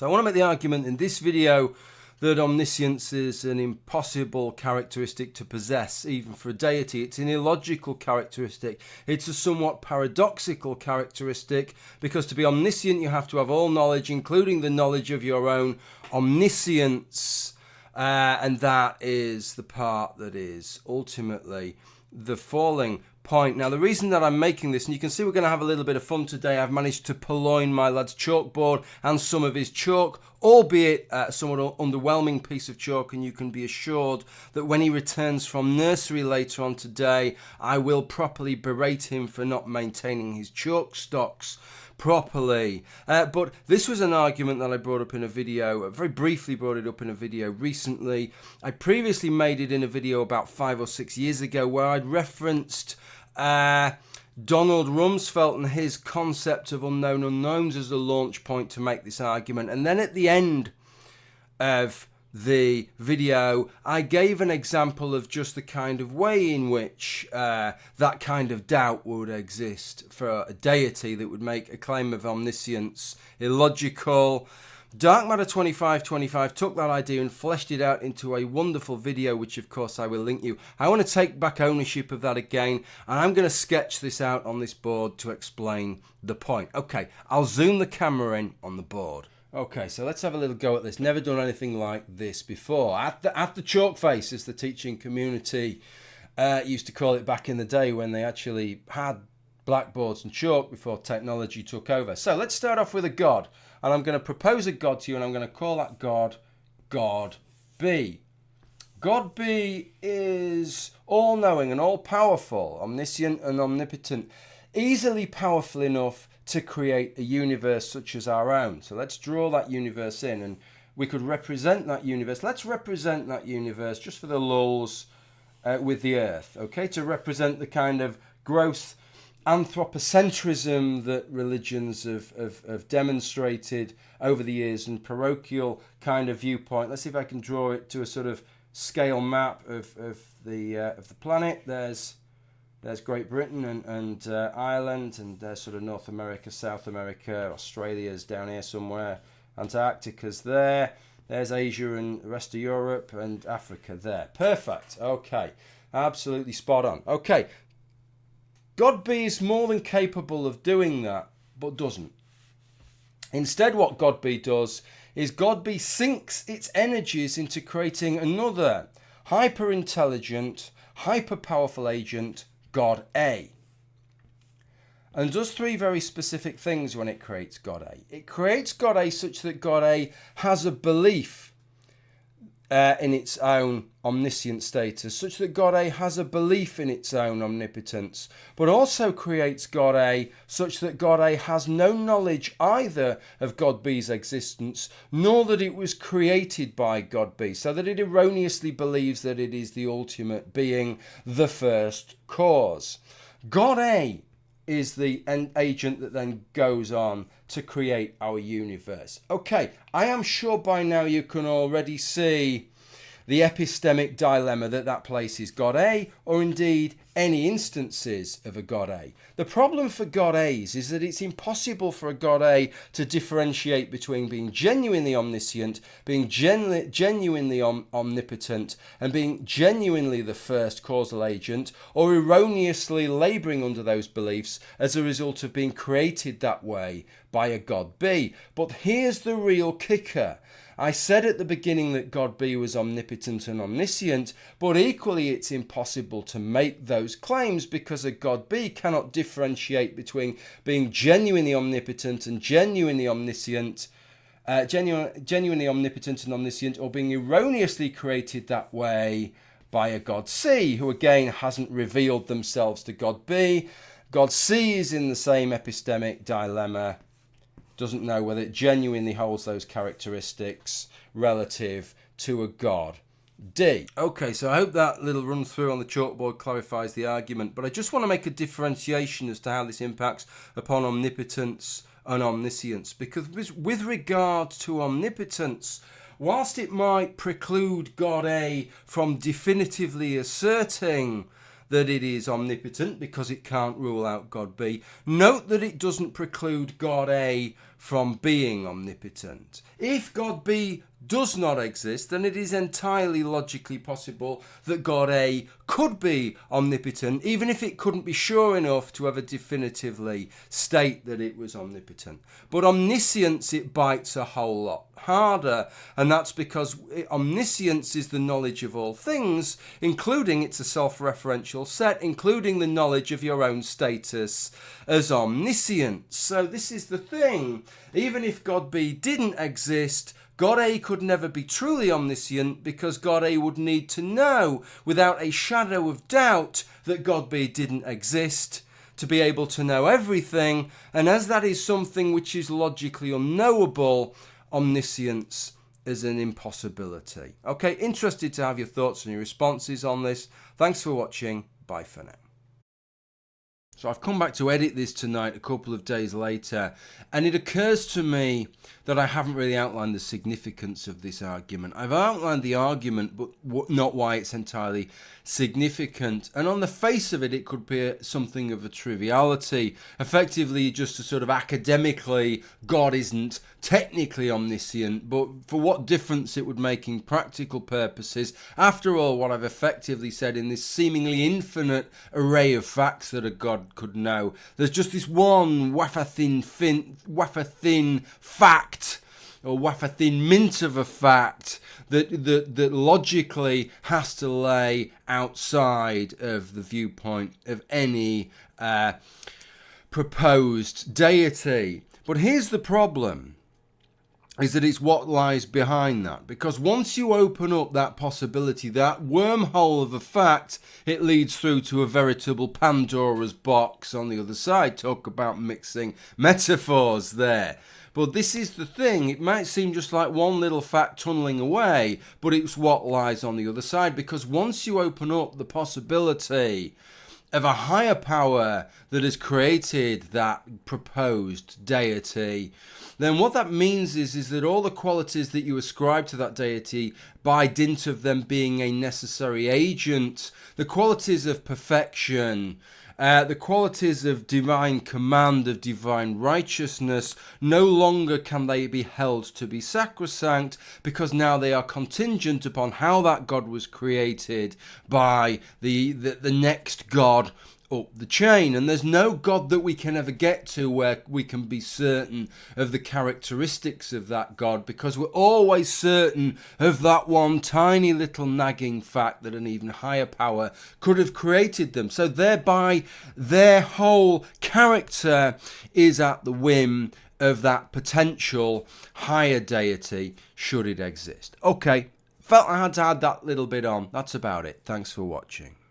So I want to make the argument in this video that omniscience is an impossible characteristic to possess, even for a deity. It's an illogical characteristic. It's a somewhat paradoxical characteristic, because to be omniscient you have to have all knowledge, including the knowledge of your own omniscience, and that is the part that is ultimately the falling point. Now, the reason that I'm making this, and you can see we're going to have a little bit of fun today, I've managed to purloin my lad's chalkboard and some of his chalk, albeit a somewhat underwhelming piece of chalk, and you can be assured that when he returns from nursery later on today, I will properly berate him for not maintaining his chalk stocks properly. But this was an argument that I brought up in a video, very briefly brought it up in a video recently. I previously made it in a video about 5 or 6 years ago where I'd referenced Donald Rumsfeld and his concept of unknown unknowns as the launch point to make this argument. And then at the end of the video, I gave an example of just the kind of way in which that kind of doubt would exist for a deity that would make a claim of omniscience illogical. Dark Matter 2525 took that idea and fleshed it out into a wonderful video, which of course I will link you. I want to take back ownership of that again, and I'm going to sketch this out on this board to explain the point. Okay, I'll zoom the camera in on the board. Okay, so let's have a little go at this. Never done anything like this before. At the chalk face, as the teaching community used to call it back in the day when they actually had blackboards and chalk before technology took over. So let's start off with a god. And I'm going to propose a god to you, and I'm going to call that god, God B. God B is all-knowing and all-powerful, omniscient and omnipotent, easily powerful enough to create a universe such as our own. So let's draw that universe in, and we could represent that universe. Let's represent that universe, just for the lulz, with the earth, okay? To represent the kind of gross anthropocentrism that religions have demonstrated over the years, and parochial kind of viewpoint. Let's see if I can draw it to a sort of scale map of the planet. There's Great Britain and Ireland, and there's sort of North America, South America, Australia's down here somewhere, Antarctica's there. There's Asia and the rest of Europe, and Africa there. Perfect. Okay. Absolutely spot on. Okay. God B is more than capable of doing that, but doesn't. Instead, what God B does is God B sinks its energies into creating another hyper-intelligent, hyper-powerful agent, God A. And does three very specific things when it creates God A. It creates God A such that God A has a belief in its own omniscient status, such that God A has a belief in its own omnipotence, but also creates God A such that God A has no knowledge either of God B's existence, nor that it was created by God B, so that it erroneously believes that it is the ultimate being, the first cause. God A is the agent that then goes on to create our universe. Okay, I am sure by now you can already see the epistemic dilemma that places God A, or indeed any instances of a God A. The problem for God A's is that it's impossible for a God A to differentiate between being genuinely omniscient, being genuinely omnipotent, and being genuinely the first causal agent, or erroneously labouring under those beliefs as a result of being created that way by a God B. But here's the real kicker. I said at the beginning that God B was omnipotent and omniscient, but equally it's impossible to make those claims because a God B cannot differentiate between being genuinely omnipotent and genuinely omniscient, genuinely omnipotent and omniscient, or being erroneously created that way by a God C, who again hasn't revealed themselves to God B. God C is in the same epistemic dilemma, doesn't know whether it genuinely holds those characteristics relative to a God D. Okay, so I hope that little run through on the chalkboard clarifies the argument, but I just want to make a differentiation as to how this impacts upon omnipotence and omniscience, because with regard to omnipotence, whilst it might preclude God A from definitively asserting that it is omnipotent because it can't rule out God B, note that it doesn't preclude God A from being omnipotent. If God B does not exist, then it is entirely logically possible that God A could be omnipotent, even if it couldn't be sure enough to ever definitively state that it was omnipotent. But omniscience, it bites a whole lot harder, and that's because omniscience is the knowledge of all things, including, it's a self-referential set, including the knowledge of your own status as omniscient. So this is the thing. Even if God B didn't exist, God A could never be truly omniscient, because God A would need to know without a shadow of doubt that God B didn't exist to be able to know everything. And as that is something which is logically unknowable, omniscience is an impossibility. Okay, interested to have your thoughts and your responses on this. Thanks for watching. Bye for now. So I've come back to edit this tonight a couple of days later, and it occurs to me that I haven't really outlined the significance of this argument. I've outlined the argument, but not why it's entirely significant. And on the face of it, it could be something of a triviality. Effectively, just a sort of academically, God isn't technically omniscient, but for what difference it would make in practical purposes. After all, what I've effectively said in this seemingly infinite array of facts that a God could know, there's just this one wafer-thin fact, or wafer-thin mint of a fact that logically has to lay outside of the viewpoint of any proposed deity. But here's the problem, is that it's what lies behind that. Because once you open up that possibility, that wormhole of a fact, it leads through to a veritable Pandora's box on the other side. Talk about mixing metaphors there. But this is the thing. It might seem just like one little fact tunneling away, but it's what lies on the other side. Because once you open up the possibility of a higher power that has created that proposed deity, then what that means is that all the qualities that you ascribe to that deity, by dint of them being a necessary agent, the qualities of perfection, the qualities of divine command, of divine righteousness, no longer can they be held to be sacrosanct, because now they are contingent upon how that God was created by the next God up the chain. And there's no God that we can ever get to where we can be certain of the characteristics of that God, because we're always certain of that one tiny little nagging fact that an even higher power could have created them. So thereby their whole character is at the whim of that potential higher deity, should it exist. Okay, felt I had to add that little bit on. That's about it. Thanks for watching.